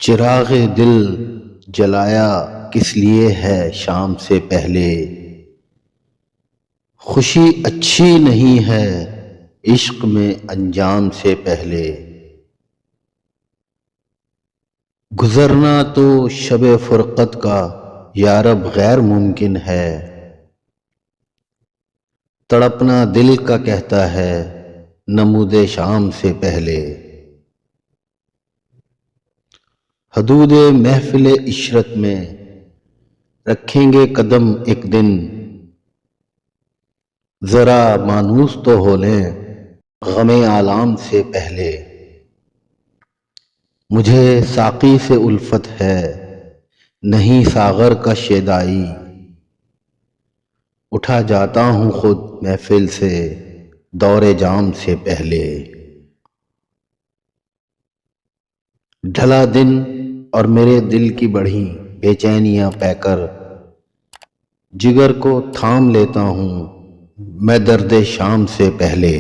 چراغ دل جلایا کس لیے ہے شام سے پہلے، خوشی اچھی نہیں ہے عشق میں انجام سے پہلے، گزرنا تو شب فرقت کا یارب غیر ممکن ہے، تڑپنا دل کا کہتا ہے نمود شام سے پہلے، حدود محفل عشرت میں رکھیں گے قدم ایک دن، ذرا مانوس تو ہو لیں غم عالم سے پہلے، مجھے ساقی سے الفت ہے نہیں ساغر کا شیدائی، اٹھا جاتا ہوں خود محفل سے دور جام سے پہلے، ڈھلا دن اور میرے دل کی بڑھی بے چینیاں پے کر، جگر کو تھام لیتا ہوں میں درد شام سے پہلے۔